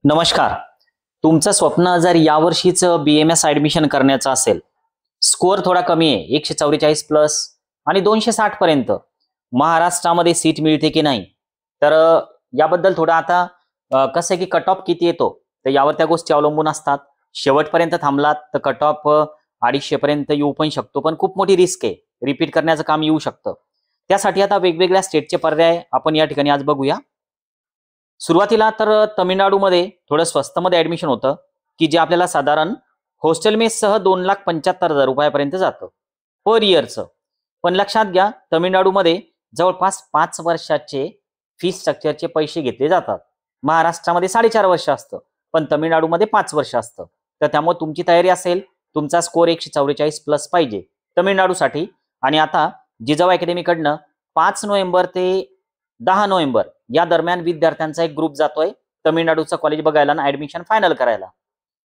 नमस्कार. तुमचं स्वप्न जर यावर्षीच BMS ऍडमिशन करण्याचं असेल, स्कोअर थोडा कमी आहे 144 प्लस आणि 260 पर्यंत महाराष्ट्रामध्ये सीट मिळते की नाही, तर याबद्दल थोडं आता कसं आहे की कट ऑफ किती येतो तर यावर त्या गोष्टी अवलंबून असतात. शेवटपर्यंत थांबलात तर कट ऑफ 250 पर्यंत येऊ पण शकतो, पण खूप मोठी रिस्क आहे, रिपीट करण्याचं काम येऊ शकतं. त्यासाठी आता वेगवेगळ्या स्टेटचे पर्याय आपण या ठिकाणी आज बघूया. सुरुवातीला तर तमिळनाडूमध्ये थोडं स्वस्तमध्ये ऍडमिशन होतं की जे आपल्याला साधारण हॉस्टेल मेस सह 2,75,000 रुपयापर्यंत जातं पर इयरचं. पण लक्षात घ्या, तमिळनाडूमध्ये जवळपास 5 वर्षाचे फी स्ट्रक्चरचे पैसे घेतले जातात. महाराष्ट्रामध्ये 4.5 वर्ष असतं, पण तमिळनाडूमध्ये 5 वर्ष असतं. तर त्यामुळे तुमची तयारी असेल, तुमचा स्कोअर 144 प्लस पाहिजे तमिळनाडूसाठी. आणि आता जिजाऊ अकॅडमीकडनं 5 नोव्हेंबर ते 10 नोव्हेंबर या दरम्यान विद्यार्थ्यांचा एक ग्रुप जातोय तमिळनाडूचं कॉलेज बघायला आणि ऍडमिशन फायनल करायला.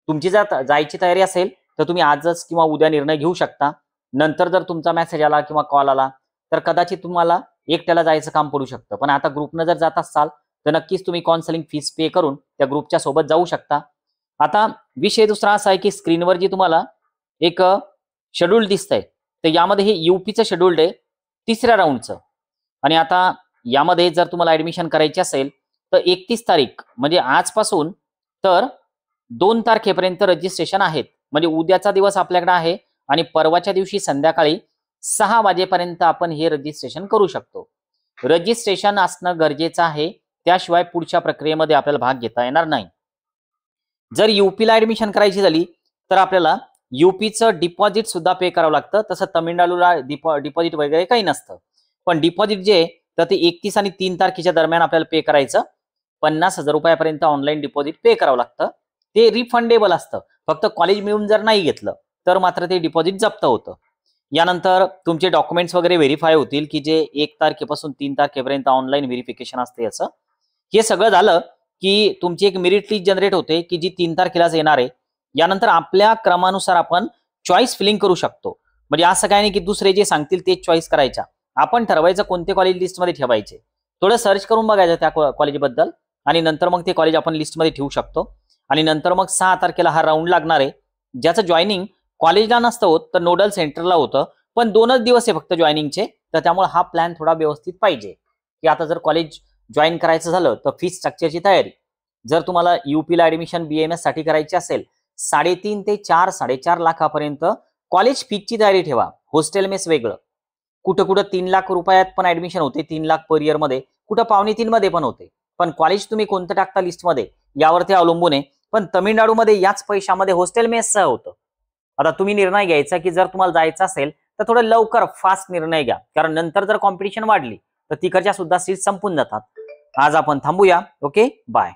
तुमची जर जायची तयारी असेल तर तुम्ही आजच किंवा उद्या निर्णय घेऊ शकता. नंतर जर तुमचा मेसेज आला किंवा कॉल आला तर कदाचित तुम्हाला एकट्याला जायचं काम पडू शकतं. पण आता ग्रुपनं जर जात असाल तर नक्कीच तुम्ही काउन्सिलिंग फीस पे करून त्या ग्रुपच्या सोबत जाऊ शकता. आता विषय दुसरा असा आहे की स्क्रीनवर जी तुम्हाला एक शेड्यूल दिसतंय तर यामध्ये हे यूपीचं शेड्यूल्ड आहे 3ऱ्या राऊंडचं. आणि आता यामध्ये जर तुम्हाला ऍडमिशन करायची असेल तर 31 तारीख म्हणजे आजपासून तर 2 तारखेपर्यंत रजिस्ट्रेशन आहेत. म्हणजे उद्याचा दिवस आपल्याकडे आहे आणि परवाच्या दिवशी संध्याकाळी 6 वाजेपर्यंत आपण हे रजिस्ट्रेशन करू शकतो. रजिस्ट्रेशन असणं गरजेचं आहे, त्याशिवाय पुढच्या प्रक्रियेमध्ये आपल्याला भाग घेता येणार नाही. जर यूपीला ऍडमिशन करायची झाली तर आपल्याला यूपीचं डिपॉझिट सुद्धा पे करावं लागतं. तसं तमिळनाडूला डिपॉझिट वगैरे काही नसतं. पण डिपॉझिट जे तर ते 31 आणि 3 तारखेच्या दरम्यान आपल्याला पे करायचं. 50,000 रुपयापर्यंत ऑनलाईन डिपॉझिट पे करावं लागतं. ते रिफंडेबल असतं. फक्त कॉलेज मिळून जर नाही घेतलं तर मात्र ते डिपॉझिट जप्त होतं. यानंतर तुमचे डॉक्युमेंट्स वगैरे व्हेरीफाय होतील की जे 1 तारखेपासून 3 तारखेपर्यंत ऑनलाईन व्हेरिफिकेशन असते याचं. हे सगळं झालं की तुमची एक मेरिट लिस्ट जनरेट होते की जी 3 तारखेलाच येणार आहे. यानंतर आपल्या क्रमानुसार आपण चॉईस फिलिंग करू शकतो. म्हणजे असं काय नाही की दुसरे जे सांगतील तेच चॉईस करायच्या. आपण ठरवायचं कोणते कॉलेज लिस्टमध्ये ठेवायचे. थोडं सर्च करून बघायचं त्या कॉलेजबद्दल आणि नंतर मग ते कॉलेज आपण लिस्टमध्ये ठेवू शकतो. आणि नंतर मग 6 तारखेला हा राऊंड लागणार आहे, ज्याचं जॉईनिंग कॉलेजला नसतं होत तर नोडल सेंटरला होतं. पण 2च दिवस आहे फक्त जॉईनिंगचे. तर त्यामुळे हा प्लॅन थोडा व्यवस्थित पाहिजे की आता जर कॉलेज जॉईन करायचं झालं तर फी स्ट्रक्चरची तयारी. जर तुम्हाला यूपीला ऍडमिशन BMS साठी करायची असेल 3.5 ते 4-4.5 लाखापर्यंत कॉलेज फीची तयारी ठेवा. हॉस्टेल मेस वेगळं. कुठं कुठं 3 लाख रुपयात पण ऍडमिशन होते, 3 लाख पर इयर मध्ये, कुठं 2.25 मध्ये पण होते. पण कॉलेज तुम्ही कोणतं टाकता लिस्टमध्ये यावरती अवलंबून आहे. पण तमिळनाडूमध्ये याच पैशामध्ये हॉस्टेल मेसचं होतं. आता तुम्ही निर्णय घ्यायचा की जर तुम्हाला जायचं असेल तर थोडं लवकर फास्ट निर्णय घ्या, कारण नंतर जर कॉम्पिटिशन वाढली तर तिकडच्या सुद्धा सीट संपून जातात. आज आपण थांबूया. Okay, bye.